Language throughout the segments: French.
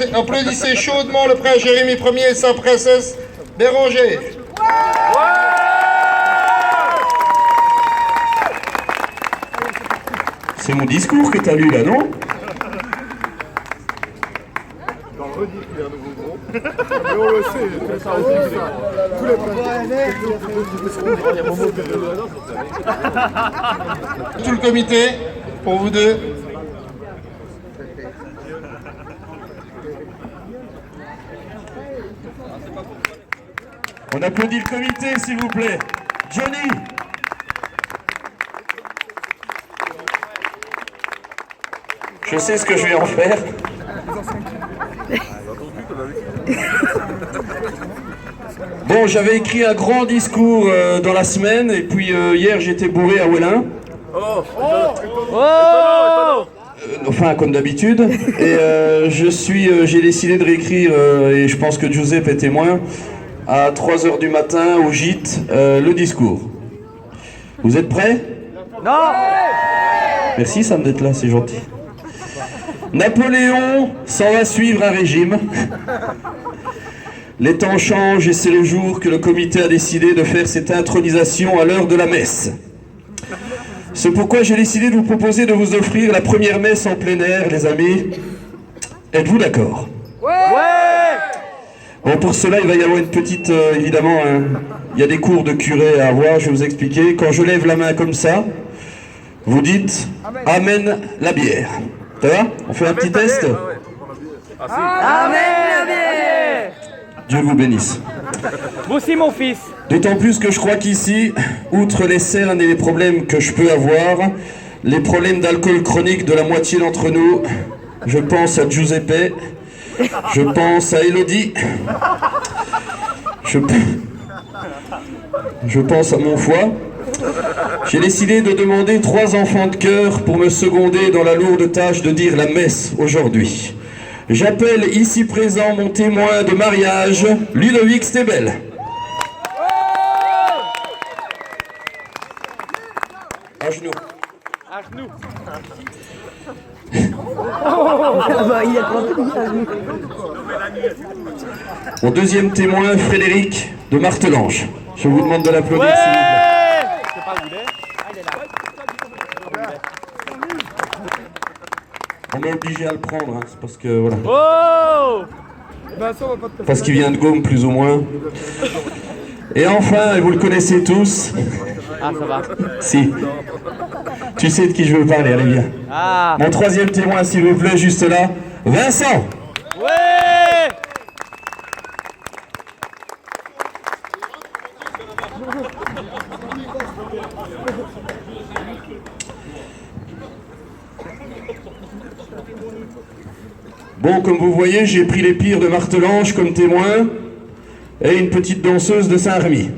Applaudissez chaudement le prince Jérémy Ier et sa princesse Bérangère. C'est mon discours que t'as lu là, non? Mais on le sait, tous les Tout le comité, pour vous deux. On applaudit le comité, s'il vous plaît. Johnny. Je sais ce que je vais en faire. Bon, j'avais écrit un grand discours dans la semaine, et puis hier j'étais bourré à Ouélin. Enfin, comme d'habitude. Et j'ai décidé de réécrire, et je pense que Giuseppe est témoin, à 3 h du matin au gîte, le discours. Vous êtes prêts? Non. Merci Sam d'être là, c'est gentil. Napoléon s'en va suivre un régime. Les temps changent et c'est le jour que le comité a décidé de faire cette intronisation à l'heure de la messe. C'est pourquoi j'ai décidé de vous proposer de vous offrir la première messe en plein air, les amis. Êtes-vous d'accord? Ouais. Bon, pour cela, il va y avoir une petite, évidemment, il y a des cours de curé à avoir, je vais vous expliquer. Quand je lève la main comme ça, vous dites « Amen la bière ». Ça va? On fait un petit test? Amen la bière. Dieu vous bénisse. Vous aussi mon fils. D'autant plus que je crois qu'ici, outre les cernes et les problèmes que je peux avoir, les problèmes d'alcool chronique de la moitié d'entre nous, je pense à Giuseppe, je pense à Elodie, je pense à mon foie. J'ai décidé de demander 3 enfants de cœur pour me seconder dans la lourde tâche de dire la messe aujourd'hui. J'appelle ici présent mon témoin de mariage, Ludovic Stebel. À genoux. À genoux. Mon deuxième témoin, Frédéric de Martelange. Je vous demande de l'applaudir, s'il vous plaît. On est obligé à le prendre, hein, c'est parce que voilà. Oh. Parce qu'il vient de Gaume, plus ou moins. Et enfin, et vous le connaissez tous. Ah, ça va. Si. Tu sais de qui je veux parler, allez viens. Ah. Mon troisième témoin, s'il vous plaît, juste là. Vincent. Ouais. Bon, comme vous voyez, j'ai pris les pires de Martelange comme témoin et une petite danseuse de Saint-Rémy.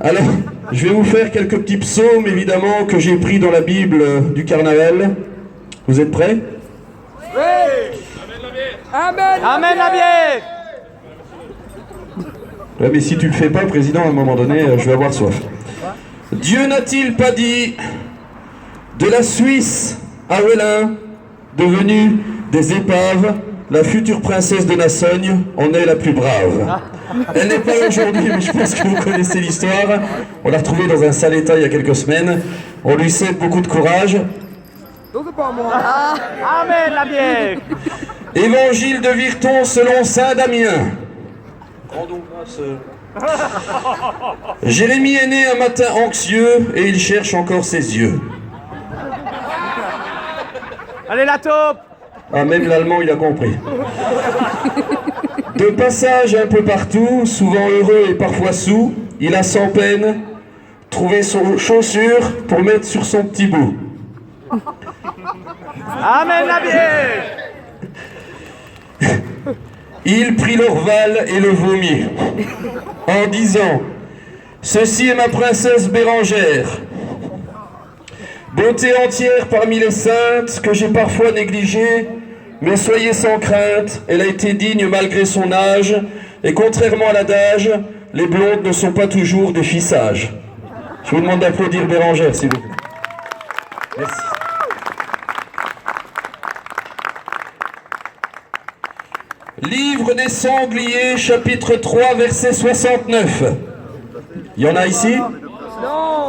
Alors, je vais vous faire quelques petits psaumes, évidemment, que j'ai pris dans la Bible du carnaval. Vous êtes prêts? Oui. Amen. Amen la bière. Ouais, mais si tu le fais pas, président, à un moment donné, je vais avoir soif. Dieu n'a-t-il pas dit de la Suisse à Ouélin, devenue des épaves, la future princesse de Nassogne en est la plus brave. Elle n'est pas là aujourd'hui, mais je pense que vous connaissez l'histoire. On l'a retrouvée dans un sale état il y a quelques semaines. On lui souhaite beaucoup de courage. Amen la bière. Évangile de Virton selon saint Damien. Jérémie est né un matin anxieux et il cherche encore ses yeux. Allez la taupe. Ah, même l'allemand, il a compris. De passage un peu partout, souvent heureux et parfois soûl, il a sans peine trouvé son chaussure pour mettre sur son petit bout. Amen la bière. Il prit l'orval et le vomit, en disant « Ceci est ma princesse Bérangère, beauté entière parmi les saintes que j'ai parfois négligée, mais soyez sans crainte, elle a été digne malgré son âge, et contrairement à l'adage, les blondes ne sont pas toujours des filles sages. » Je vous demande d'applaudir Bérangère, s'il vous plaît. Merci. Livre des Sangliers, chapitre 3, verset 69. Il y en a ici?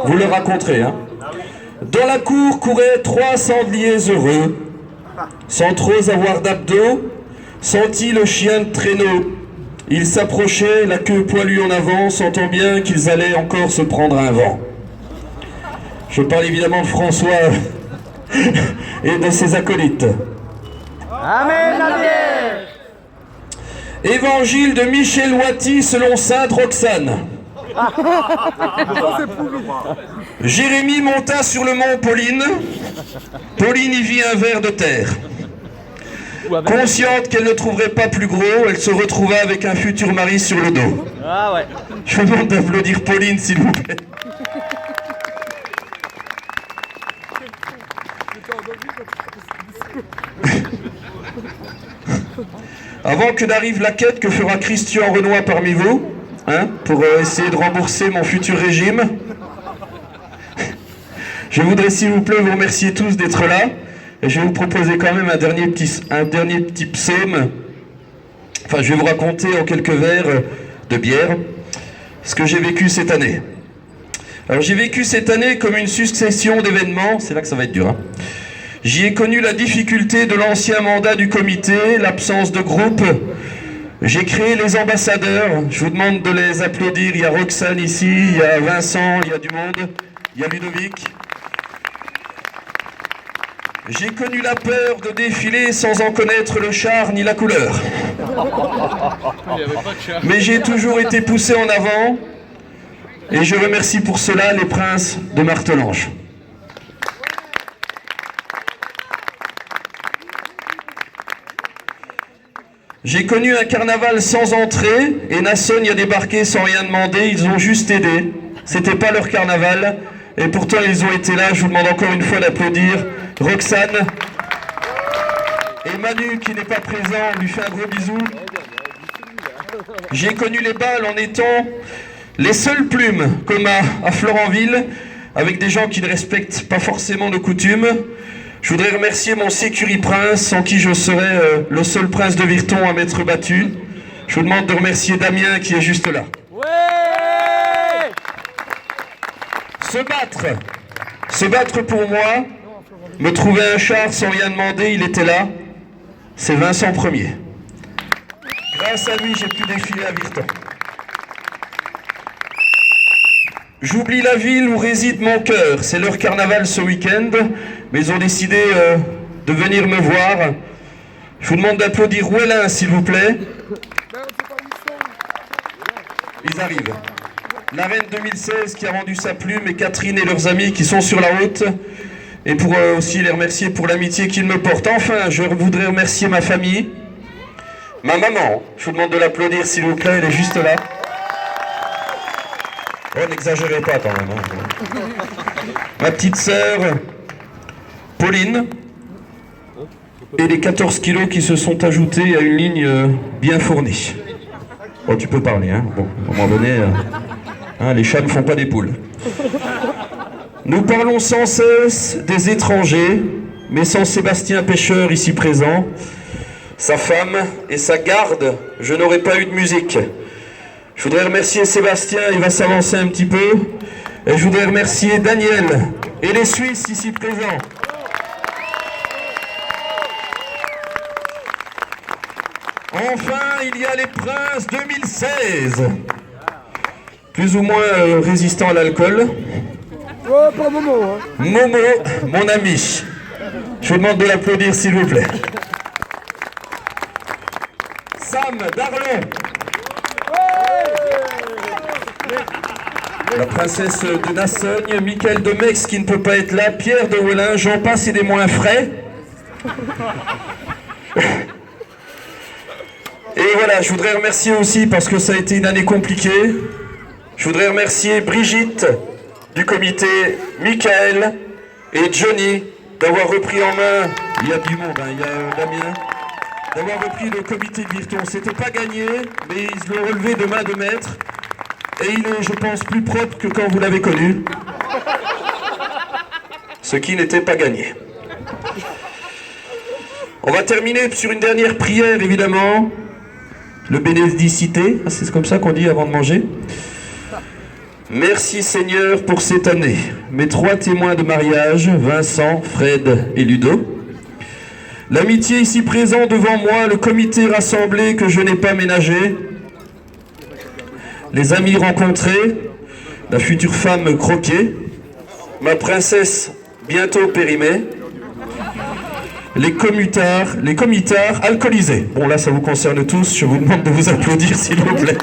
Vous le raconterez, hein. Dans la cour couraient 3 sangliers heureux, sans trop avoir d'abdos, sentit le chien de traîneau. Ils s'approchaient, la queue poilue en avant, sentant bien qu'ils allaient encore se prendre un vent. Je parle évidemment de François et de ses acolytes. Amen la Vierge. Évangile de Michel Waty selon sainte Roxane. Jérémie monta sur le mont Pauline. Pauline y vit un ver de terre. Consciente qu'elle ne trouverait pas plus gros, elle se retrouva avec un futur mari sur le dos. Ah ouais. Je vous demande d'applaudir Pauline, s'il vous plaît. Avant que n'arrive la quête que fera Christian Renoir parmi vous, hein, pour essayer de rembourser mon futur régime, je voudrais s'il vous plaît vous remercier tous d'être là. Et je vais vous proposer quand même un dernier petit psaume. Enfin, je vais vous raconter en quelques vers de bière ce que j'ai vécu cette année. Alors, j'ai vécu cette année comme une succession d'événements. C'est là que ça va être dur, hein. J'y ai connu la difficulté de l'ancien mandat du comité, l'absence de groupe. J'ai créé les ambassadeurs. Je vous demande de les applaudir. Il y a Roxane ici, il y a Vincent, il y a du monde, il y a Ludovic. J'ai connu la peur de défiler sans en connaître le char ni la couleur. Mais j'ai toujours été poussé en avant et je remercie pour cela les princes de Martelange. J'ai connu un carnaval sans entrée et Nasson y a débarqué sans rien demander, ils ont juste aidé. C'était pas leur carnaval et pourtant ils ont été là. Je vous demande encore une fois d'applaudir Roxane et Manu qui n'est pas présent, on lui fait un gros bisou. J'ai connu les balles en étant les seules plumes comme à Florentville avec des gens qui ne respectent pas forcément nos coutumes. Je voudrais remercier mon sécurité prince sans qui je serais le seul prince de Virton à m'être battu. Je vous demande de remercier Damien qui est juste là. Ouais. Se battre pour moi, me trouver un char sans rien demander, il était là. C'est Vincent Ier. Grâce à lui, j'ai pu défiler à Virton. J'oublie la ville où réside mon cœur. C'est leur carnaval ce week-end, mais ils ont décidé de venir me voir. Je vous demande d'applaudir Ouélin, s'il vous plaît. Ils arrivent. La reine 2016 qui a rendu sa plume et Catherine et leurs amis qui sont sur la route. Et pour aussi les remercier pour l'amitié qu'ils me portent. Enfin, je voudrais remercier ma famille. Ma maman, je vous demande de l'applaudir s'il vous plaît, elle est juste là. Oh, n'exagérez pas quand même. Hein. Ma petite sœur, Pauline, et les 14 kilos qui se sont ajoutés à une ligne bien fournie. Oh, tu peux parler, hein. Bon, à un moment donné, hein, les chats ne font pas des poules. Nous parlons sans cesse des étrangers, mais sans Sébastien Pêcheur ici présent, sa femme et sa garde, je n'aurais pas eu de musique. Je voudrais remercier Sébastien, il va s'avancer un petit peu. Et je voudrais remercier Daniel et les Suisses ici présents. Enfin, il y a les Princes 2016. Plus ou moins résistants à l'alcool. Ouais, pas Momo, hein. Momo, mon ami. Je vous demande de l'applaudir s'il vous plaît. Sam Darlon. La princesse de Nassogne, Michael de Mex qui ne peut pas être là, Pierre de Ouélin, j'en passe et des moins frais. Et voilà, je voudrais remercier aussi, parce que ça a été une année compliquée, je voudrais remercier Brigitte du comité, Michael et Johnny d'avoir repris en main, il y a du monde, hein, il y a Damien, d'avoir repris le comité de Virton. C'était pas gagné, mais ils l'ont relevé de main de maître. Et il est, je pense, plus propre que quand vous l'avez connu. Ce qui n'était pas gagné. On va terminer sur une dernière prière, évidemment. le bénédicité, c'est comme ça qu'on dit avant de manger. Merci Seigneur pour cette année. Mes 3 témoins de mariage, Vincent, Fred et Ludo. L'amitié ici présent devant moi, le comité rassemblé que je n'ai pas ménagé. Les amis rencontrés, la future femme croquée, ma princesse bientôt périmée. Les comitards alcoolisés. Bon là ça vous concerne tous, je vous demande de vous applaudir s'il vous plaît.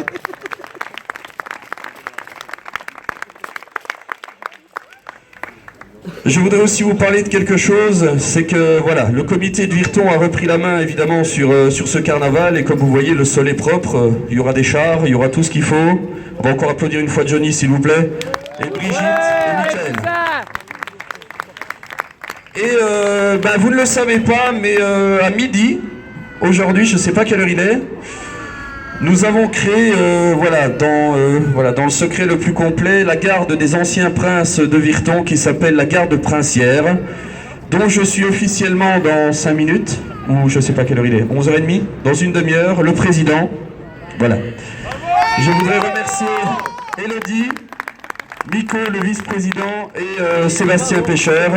Je voudrais aussi vous parler de quelque chose, c'est que voilà, le comité de Virton a repris la main évidemment sur ce carnaval et comme vous voyez le sol est propre, il y aura des chars, il y aura tout ce qu'il faut. On va encore applaudir une fois Johnny s'il vous plaît, et Brigitte et Michael. Et vous ne le savez pas, mais à midi, aujourd'hui, je ne sais pas quelle heure il est, nous avons créé, dans le secret le plus complet, la garde des anciens princes de Virton qui s'appelle la garde princière, dont je suis officiellement dans 5 minutes, ou je ne sais pas quelle heure il est, 11h30, dans une demi-heure, le président. Voilà. Je voudrais remercier Elodie, Nico, le vice-président, et Sébastien Pêcheur.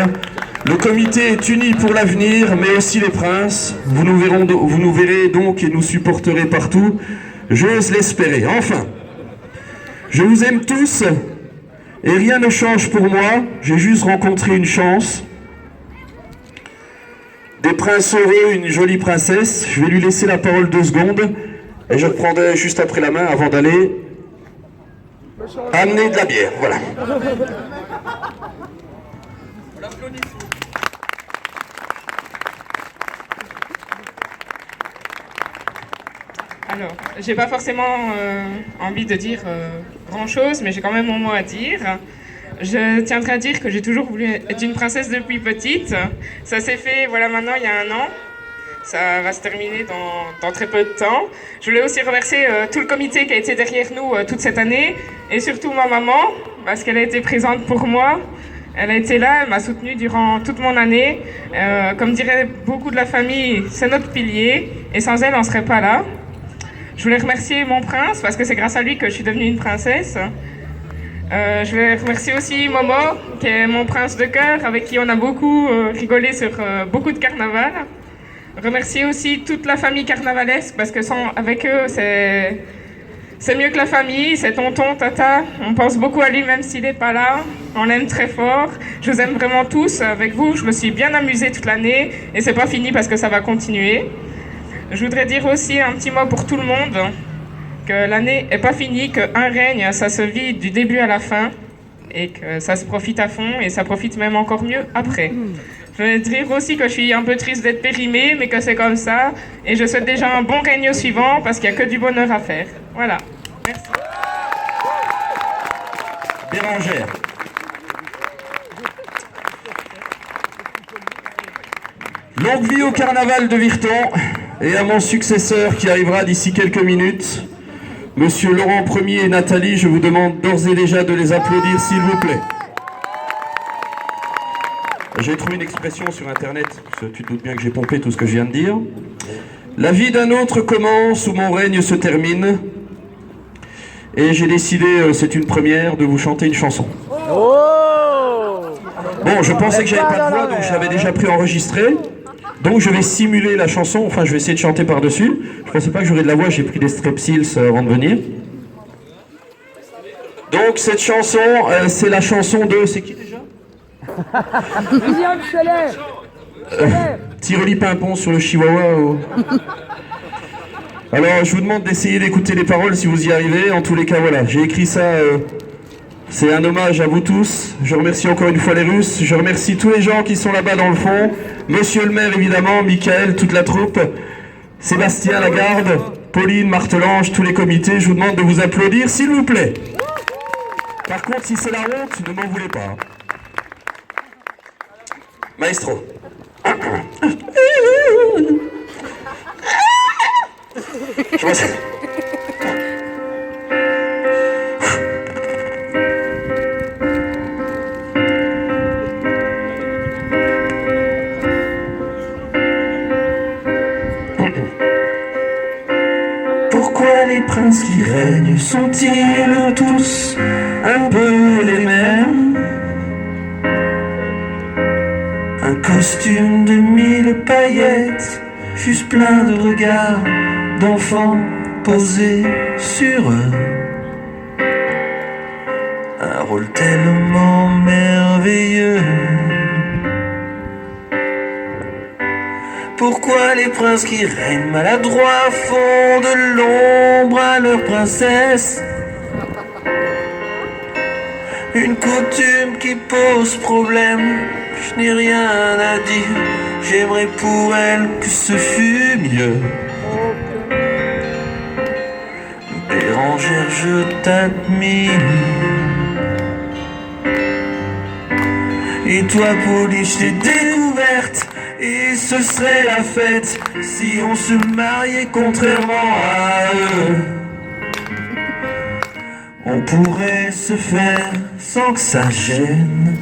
Le comité est uni pour l'avenir, mais aussi les princes. Vous nous verrez donc et nous supporterez partout. J'ose l'espérer. Enfin, je vous aime tous et rien ne change pour moi. J'ai juste rencontré une chance. Des princes heureux, une jolie princesse. Je vais lui laisser la parole 2 secondes et je reprendrai juste après la main avant d'aller amener de la bière. Voilà. Alors, j'ai pas forcément envie de dire grand-chose, mais j'ai quand même mon mot à dire. Je tiendrai à dire que j'ai toujours voulu être une princesse depuis petite. Ça s'est fait, voilà, maintenant, il y a 1 an. Ça va se terminer dans très peu de temps. Je voulais aussi remercier tout le comité qui a été derrière nous toute cette année, et surtout ma maman, parce qu'elle a été présente pour moi. Elle a été là, elle m'a soutenue durant toute mon année. Comme diraient beaucoup de la famille, c'est notre pilier, et sans elle, on ne serait pas là. Je voulais remercier mon prince, parce que c'est grâce à lui que je suis devenue une princesse. Je voulais remercier aussi Momo, qui est mon prince de cœur, avec qui on a beaucoup rigolé sur beaucoup de carnaval. Remercier aussi toute la famille carnavalesque, parce que avec eux, c'est mieux que la famille, c'est tonton, tata. On pense beaucoup à lui, même s'il n'est pas là. On l'aime très fort. Je vous aime vraiment tous. Avec vous, je me suis bien amusée toute l'année, et c'est pas fini parce que ça va continuer. Je voudrais dire aussi un petit mot pour tout le monde, que l'année n'est pas finie, qu'un règne, ça se vit du début à la fin, et que ça se profite à fond, et ça profite même encore mieux après. Je voudrais dire aussi que je suis un peu triste d'être périmée, mais que c'est comme ça, et je souhaite déjà un bon règne au suivant, parce qu'il n'y a que du bonheur à faire. Voilà. Merci. Bérangère. Longue vie au carnaval de Virton et à mon successeur qui arrivera d'ici quelques minutes. Monsieur Laurent Ier et Nathalie, je vous demande d'ores et déjà de les applaudir s'il vous plaît. J'ai trouvé une expression sur internet, parce que tu te doutes bien que j'ai pompé tout ce que je viens de dire. La vie d'un autre commence où mon règne se termine. Et j'ai décidé, c'est une première, de vous chanter une chanson. Bon, je pensais que j'avais pas de voix, donc je l'avais déjà préenregistré. Donc je vais simuler la chanson, enfin je vais essayer de chanter par-dessus. Je pensais pas que j'aurais de la voix, j'ai pris des strepsils avant de venir. Donc cette chanson, c'est la chanson de... C'est qui déjà Tiroli Pimpon sur le chihuahua. Alors je vous demande d'essayer d'écouter les paroles si vous y arrivez. En tous les cas, voilà, j'ai écrit ça... C'est un hommage à vous tous. Je remercie encore une fois les Russes. Je remercie tous les gens qui sont là-bas dans le fond. Monsieur le maire, évidemment, Michael, toute la troupe. Sébastien Lagarde, Pauline, Martelange, tous les comités. Je vous demande de vous applaudir, s'il vous plaît. Par contre, si c'est la honte, ne m'en voulez pas. Maestro. Je vois ça. Pourquoi les princes qui règnent sont-ils tous un peu les mêmes? Un costume de 1000 paillettes, juste plein de regards d'enfants posés sur eux. Un rôle tellement merveilleux. Pourquoi les princes qui règnent maladroits font de l'ombre à leur princesse? Une coutume qui pose problème, je n'ai rien à dire, j'aimerais pour elle que ce fût mieux. Bérangère, je t'admire. Et toi, Pauline, je t'ai découverte, et ce serait la fête si on se mariait contrairement à eux. On pourrait se faire sans que ça gêne,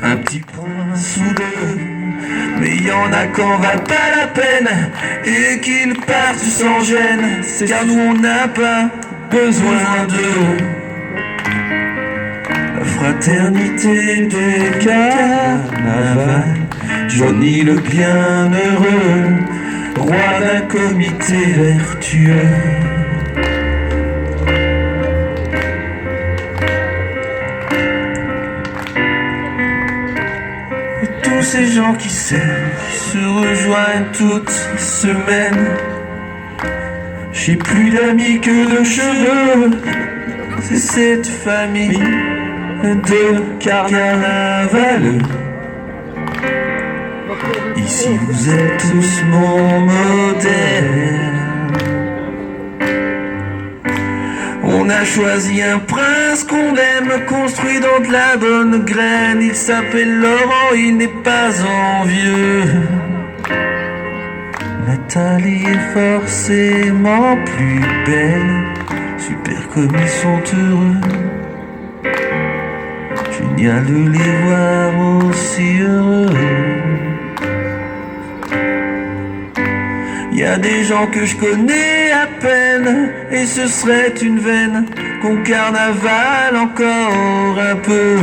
un petit prince ou deux, mais y en a qu'en va pas la peine, et qu'ils partent sans gêne, car nous on n'a pas besoin d'eux. La fraternité des carnavals, Johnny le bienheureux, roi d'un comité vertueux. Tous ces gens qui s'aiment, qui se rejoignent toutes les semaines. J'ai plus d'amis que de cheveux, c'est cette famille de carnaval. Ici vous êtes tous mon modèle. On a choisi un prince qu'on aime, construit dans de la bonne graine. Il s'appelle Laurent, il n'est pas envieux. Nathalie est forcément plus belle. Super comme ils sont heureux. Génial de les voir aussi heureux. Y a des gens que je connais à peine, et ce serait une veine qu'on carnaval encore un peu.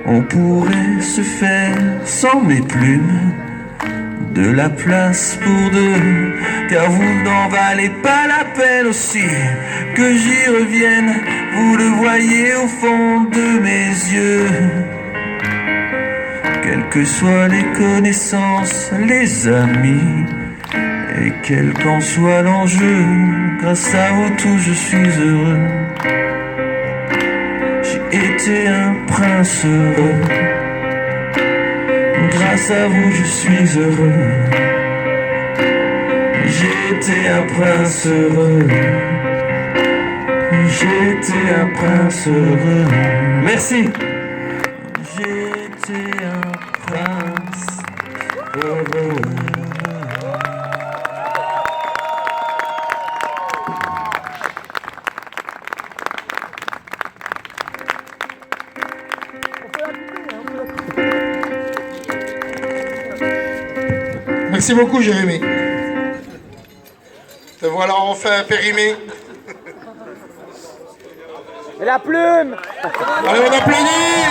On pourrait se faire sans mes plumes de la place pour deux, car vous n'en valez pas la peine aussi que j'y revienne. Vous le voyez au fond de mes yeux. Quelles que soient les connaissances, les amis, et quel qu'en soit l'enjeu, grâce à vous tous je suis heureux. J'ai été un prince heureux. Grâce à vous je suis heureux. J'ai été un prince heureux. J'ai été un prince heureux. Merci. J'ai été un prince heureux. Merci beaucoup, Jérémy. Te voilà enfin périmé. Et la plume! Allez, on applaudit!